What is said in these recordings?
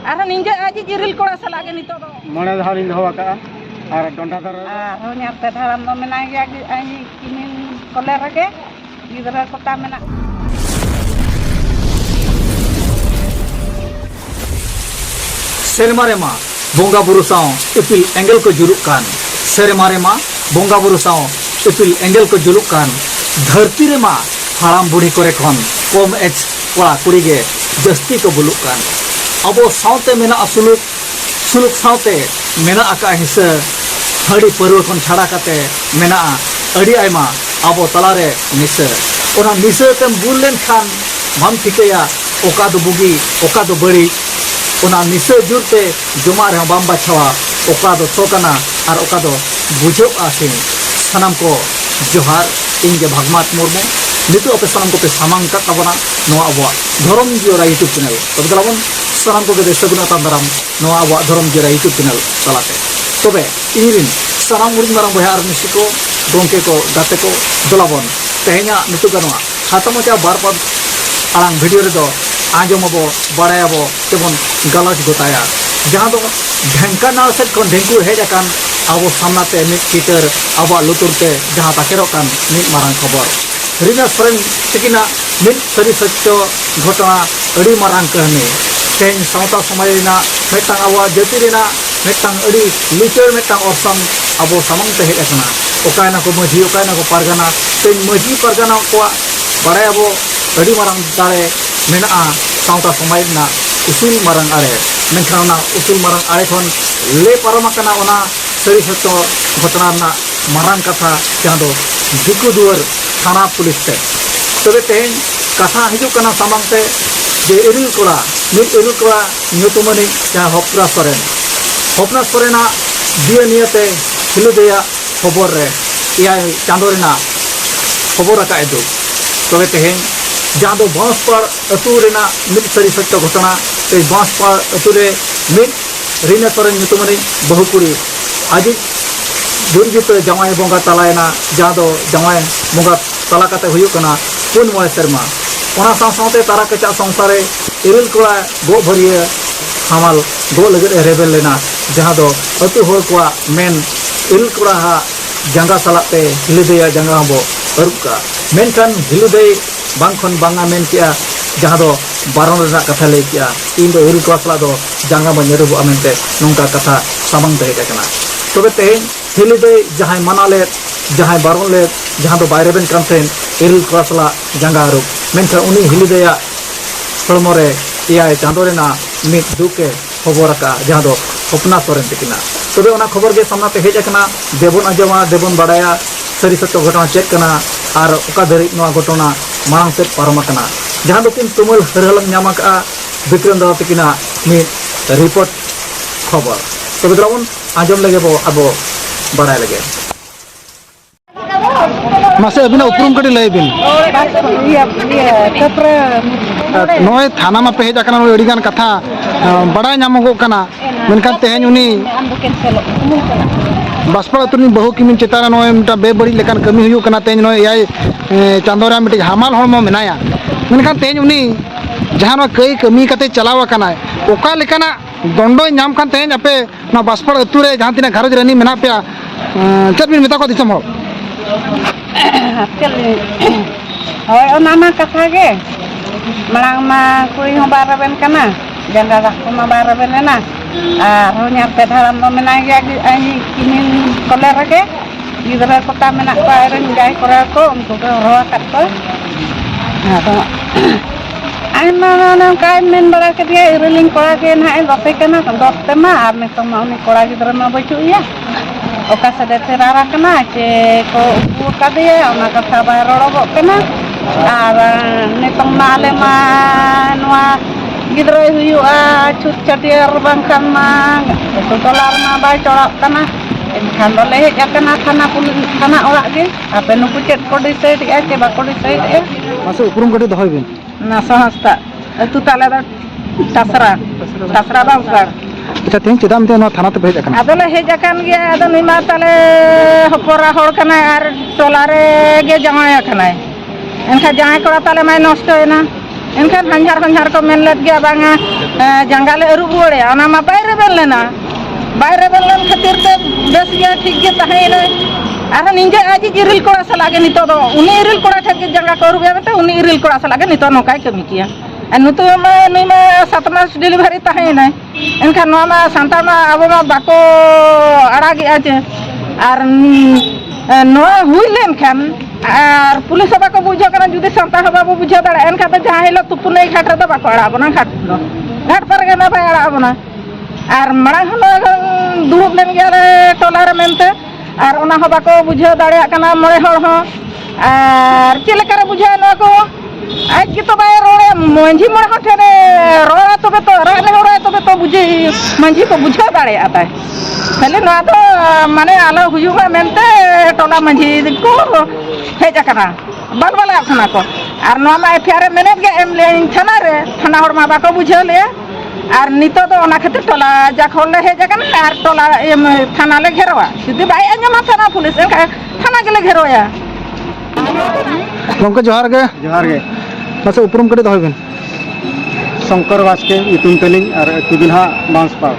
Ara ninja aji jiril kora salage nito do. Mone dharin doa ka. Ar donda dar. Ho nyarte dharam do menai ya ai kinin koler rage. Gidra kota mena. Sermare ma bonga buru saw ipil angle ko juluk kan. Sermare ma bonga buru saw ipil angle ko juluk kan. Dharti re ma haram budi kore kon kom age kora kuri ge jasti ko buluk kan. Abo saute mena asuluk suluk saute mena aka hisa hadi perwa kon chada kate mena adi aima abo talare nisa. Ona nisa tem bulen kan mam tikaya oka do bugi oka do bari. Ona nisa jurte jumar yang bamba chawa oka do sokana ar oka do bujok asin sanam ko johar inge bhagmat murmu nitu ape sanam ko pe samang kat tabona noa abwa dhorom jiora YouTube channel tobe dalabon sanam ko ge saguna tandaram noa abwa dhorom jiora YouTube channel talate tobe irin sanam uring marang boyar misiko gongke ko gate ko dolabon tehnya nitu ganwa hatamo cha barpad arang video re do आजमबो बड़ायाबो तेमन गलत गोताया जहाँ दो ढेंकानाल से kon ढेंकू hedge अकान आबो सामनाते मिट कीटर आबो लुतुरते जहाँ ताकेरो कान मिट मारंग खबर रीना सोरेन तिकिना मिट सरी सच्चो घटना अड़ी मारंग कहनी तेन सावता समायना मेटांग आबो जति रेना मेटांग अड़ी लुचर मेटांग ओरसंग आबो सामंग ते हेज अकना ओकायना को मझी ओकायना को पारगाना तेन मझी पारगाना को बड़ायाबो अड़ी मारंग दारे मेना सावता समाज ना उसूल मारंग आरे मेनखाना उसूल मारंग आरे खन ले पारमाकना ओना सरी सत्य घटना ना मारंग कथा जहाँ दो दिकु दुआर थाना पुलिस ते तबे तेन कथा हिजुकना सामंग ते जे इरुल कोड़ा न्यूतुमनी जहाँ हपना सोरेना दिए नियते हिलुदेया खबर रे या चांदोरेना खबर रखा एदु तबे तेन जहाँ दो बांसपाड़ अतुरेना मिट सरी सत्य घटना ते बांसपाड़ अतुरे मिट रीना सोरेन न्यूतुमनी बहुकुड़ी आज दुर्जित जमाय बोंगा तलायना जहाँ दो जमाय बोंगा तला काते हुयुकना पुन मोय शर्मा ओना साथे तारा कचा संसारे इरुल कोड़ा गो भरिए हमाल गो लगे रेबेल लेना जहाँ दो अतु होर कोड़ा मेन इरुल कोड़ा हा जंगा सलाते हिलुदेया जंगा बो अरुका मेनखान हिलुदे बांखन बांगा मेन किया जहाँ दो बारन रेना कथा ले किया इन दो इरुल कोड़ा सला दो जंगा बो नेरुबो अमेनते नोंका कथा सामंग ते हेजना तबे तेन हिलुदे जहाँ मनाले जहाँ बारन ले जहाँ दो बायरे बेन कांतेन इरुल कोड़ा सला जंगा अरुक मेनखान उनी हिलुदेया हड़मोरे इया चांदोरेना मिट दुके खबर का जहाँ दो हपना सोरेन तिकिना तबे ओना खबर के सामना ते हेज अकना देबन आजमा देबन बड़ाया सरी सत्य घटना चेक कना आर ओका धरी नोआ घटना मांग से पारमाकना जहाँ दो किन तुमुल हरहलम न्यामाका विक्रम दादा तिकिना मिट रिपोर्ट खबर तबे द्रावन आजम लगे बो अबो बड़ाय लगे मासे अबिना उपरुम कटी लय बिन नोय थाना मा पे हेज अकना नोय अडिगान कथा बड़ाय न्यामगो कना मेनखान तेहेन उनी बासपाड़ अतुनी बहु किमिन चेताना नोय मिटा बेबड़ी लेकान कमी हुयु कना तेन नोय याय चांदोरा मिटे हामाल हड़मो मेनाया मेनखान तेन उनी जहाँ नोय कई कमी कते चलावा कना ओका लेकाना दंडो नाम खान तेन अपे ना बासपाड़ अतुरे जहाँ तिना घरज रनी मेना पे चल बिन मेता को दिसम हो होय ओना मा कथा गे मांग मा कुड़ी हो बारबेन कना जंगा को मा बारबेन ना आ हो न्याते धाराम दो मेना गया आई किनिन कोले रगे गिदरा कोता मेना को आयरन जाय करे को उनको को रोआ कट को हां तो आई मा काय मेन बड़ा के दिया इरलिंग कोड़ा के ना ए दते कना दते मा आर ने तो मा उनी कोड़ा गिदरा मा बचुइया ओका सदे तेरारा कना के को उपु का दिया ओना कथा बाय रोड़बो कना आर ने तो माले मा नोआ गिदरा हुयुआ छुट छटियर बांखान मा तो डॉलर मा बाय चोड़ाक कना एनखान दो ले हेज अकना थाना पुलिस थाना ओड़ा गे आपे नुकु चेट को डिसाइड ए के बा को डिसाइड ए मासे उपरुम कटी दहय बिन ना सहस्ता अतु ताले दा तसरा बांसपाड़ अच्छा तेन चेदाम ते थाना ते हेज अकना आदले हेज अकन गे आदो निमा ताले हपरा होड़ कना आर टोलारे गे जमाय अकनाय एनखा जहां कोड़ा ताले माय नष्ट होना एनखान हंजार हंजार को मेन लेत गया बांगा जंगा ले अरुब रुआड़े ओना मा बाय रेबेल लेना बाय रेबेल लन खातिर ते बेस गया ठीक गया ताहेना आर निंजे आज इरिल कोड़ा सलागे नितो दो उनी इरिल कोड़ा ठेक जंगा को अरुब बेते उनी इरिल कोड़ा सलागे नितो नोकाय कमी किया नुतु मा नुई मा 7 मास डिलीवरी ताहेना एनखान नो मा सांता मा अब मा बाको आड़ा गया जे आर नो हुई लेन खान और पुलिस सभा को बुझो करना जुदी सांता हवा बो बुझो दाड़ा एनखान तो जहां हिलो तुपुने घाट रे तो बाको आड़ा बना घाट पर गना भाई आड़ा बना और मड़ा हलो दुरुब लेन गया रे टोला रे मेनते और ओना हवा को बुझो दाड़ा कना मोरे हड़ हो और चिलेका रे बुझो न को आज की तो बाय रोड़े मंझी मोड़ हटे रे रोड़ा तो राने रोड़ा तो बुझे मंझी को बुझो दाड़े आता है पहले ना तो माने आलो हुयुगा मेनते टोला मंझी को हेज कना बल बला खाना को और नो मा एफआर मेने के एम ले थाना रे थाना हर मा बाको बुझो ले और नितो तो ओना खातिर टोला जा खोल ले हेज कना और टोला एम थाना ले घेरवा जुदी बाय अंजमा थाना पुलिस थाना के ले घेरवा गमके जोहार गे मासे उपरुम कटे दहय बेन शंकर बास्के इतुन तलिंग और तुदिन हा बांसपाड़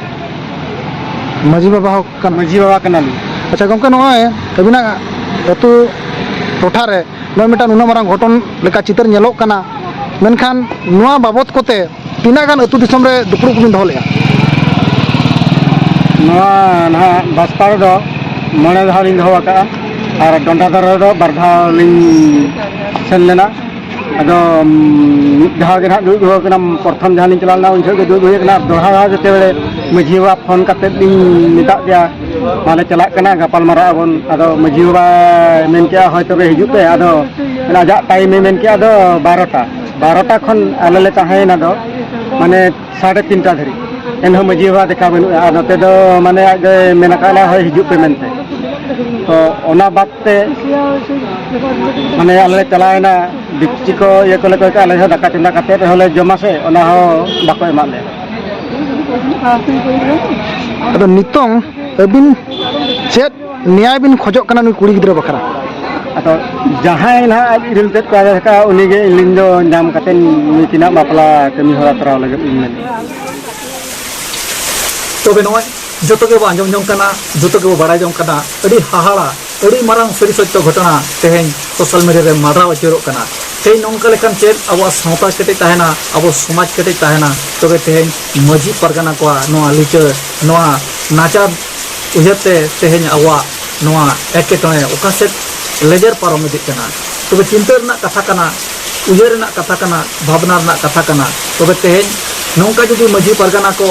माजी बाबा हो माजी बाबा कनाली अच्छा गमके नय अबिना अतु टोठा रे नय मिटा नुना मारांग घटन लेका चितर नेलोक कना मेनखान नुआ बाबत कोते तिना गान अतु दिसम रे दुपुरु कुबिन दहले नुआ ना बांसपाड़ दो मणे धालिन दहवा का और डंडाधर दो बरधा लिंग सेन लेना अदो जहाँ के ना दुई हो कना प्रथम जहाँ लिंग चलाना उन सब के दुई हो कना दोहा जते बेले मझी बाबा फोन करते लिंग मिता गया माले चला कना गपाल मारा बन अदो मझी बाबा मेन के होय तबे हिजु पे अदो आजा टाइम मेन के अदो 12टा खन आले ले ताहेना दो माने 3:30 धरी एन हो मझी बाबा देखा बनु अदो ते दो माने आज मेना काला होय हिजु पे मेनते तो ओना बात ते माने आले चलायना डिक्ची को ये को लेके आले दाका चंदा काते होले जमा से ओना हो बाको एमाले अदो नितोंग अबिन चेत न्याय बिन खोजो कना नुई कुड़ी गिद्रा बखरा अतो जहां ना इरिल तेत को आले का उनी गे लिंग दो नाम काते नुई तिना बापला कमी होरा तराव लगे इनमें तबे नय जोतो के आंजम जम कना जोतो के बड़ा जम कना अड़ी हाहाड़ा अड़ी मारांग सरी सत्य घटना तेहें सोशल मीडिया रे मारा अचरो कना तेई नोंका लेकान चेत अब सावता केटे ताहेना अब समाज केटे ताहेना तबे तेहें मजी परगना को नोआ लिचर नोआ नाचा उयते तेहें आवा नोआ एकेटोने ओकासे लेजर पारम इदिक कना तबे चिंता रना कथा कना उयेर रना कथा कना भावना रना कथा कना तबे तेहें नोंका जुदी मजी परगना को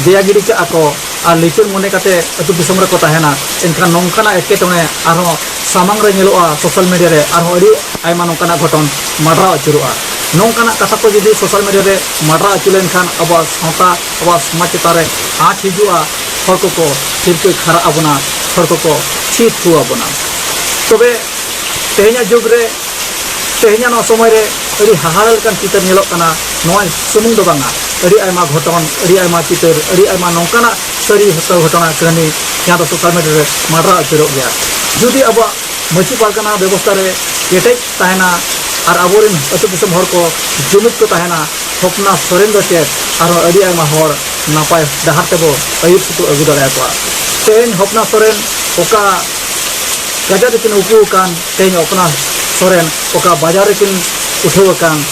देयागिरी के आको और लिचर मने काते अतु दिसम रे को ताहेना एनखान नोंकाना एकेटोने आरो सामांग रे नेलोआ सोशल मीडिया रे आरो अड़ी आयमा नोंकाना घटन माडरा अचुरुआ नोंकाना कथा को जुदी सोशल मीडिया रे माडरा अचुलेन खान अब सावता अब समाज चितारे आठ हिजुआ हर को फिरके खरा आबना हर को चीत हुआ बना तबे तेहेना जुग रे तेहेना नो समय रे अड़ी हाहाड़ा लेकान चितर नेलोक कना नोय सुमुंग दो बांगा अड़ी आयमा घटन अड़ी आयमा चितर अड़ी आयमा नोंकाना सरी घटना कहानी यहाँ तो सोशल मीडिया रे माडरा अचुरो गया जुदी अब मची पारगना व्यवस्था रे केटेज ताहेना और आबोरिन अतु दिसम हर को जुमिद को ताहेना हपना सोरेन दो चेत और अड़ी आयमा हर नापाय डाहार तेबो अयुर सुतु अगु दाड़ा को तेन हपना सोरेन ओका गजा दिकिन उपु कान तेन अपना सोरेन ओका बाजार किन उठो कान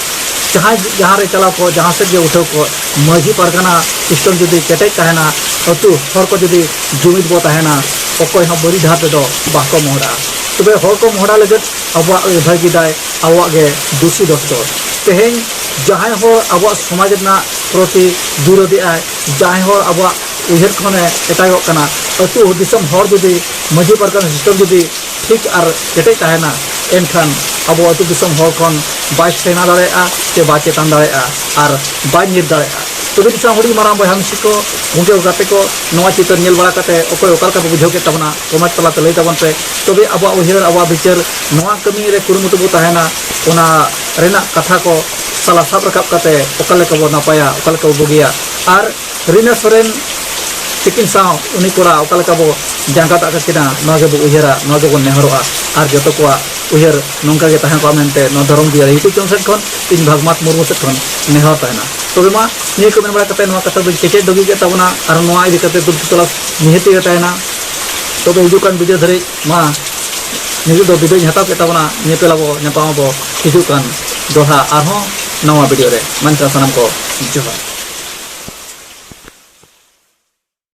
जहाँ रे चला को जहाँ से जो उठो को मजी परगना सिस्टम जुदी केटेज ताहेना अतु हर को जुदी जुमिद बो ताहेना ओकोय हम बरी धात दो बाको मोहरा तबे हर को मोहरा लगत अबवा भागी दाय अबवा गे दुसी दोष दो तेहें जहां हो अबवा समाज ना प्रति विरोधी आय जहां हो अबवा उहर खने एटागो कना अतु दिसम हर जुदी मजी परगना सिस्टम जुदी ठीक और केटेज ताहेना एनखान अब अतु दिसम हर खन बाय सेना दाड़ेआ से बा चेतन दाड़ेआ और बाय निर दाड़ेआ तबे दिसम हुडी माराम बहा मिसी को उनके गाते को नवा चितर नेल बड़ा काते ओकोय ओकाल का बुझाव के तबना कमेंट तला ते लई तबन पे तबे अब उहर अब विचार नवा कमी रे कुरुमुटु बो ताहेना ओना रेना कथा को सला सब रकाब काते ओकाल का बो नापाया ओकाल का बुगिया और रिना सोरेन सिकिन साव उनी कोड़ा ओकालका बो जांगा ता किना नगे बो उयहरा नगे बो नेहरोआ आर जतो को उयहर नोंका गे ताहें को मेनते न धरम दिया यूट्यूब चैनल सेट खन इन भागमात मुर्मू सेट खन नेहर ताहेना तबे मा निये को मेन बड़ा कते नवा कथा दो केचे डगी गे तबना आर नवा इदि कते दुख तलास निहति गे ताहेना तबे हिजुकान वीडियो धरे मा निजे दो वीडियो हताव के तबना निये पेलाबो नेपाबो हिजुकान दोहा आरहो नवा वीडियो रे मानका सनम को जोहार।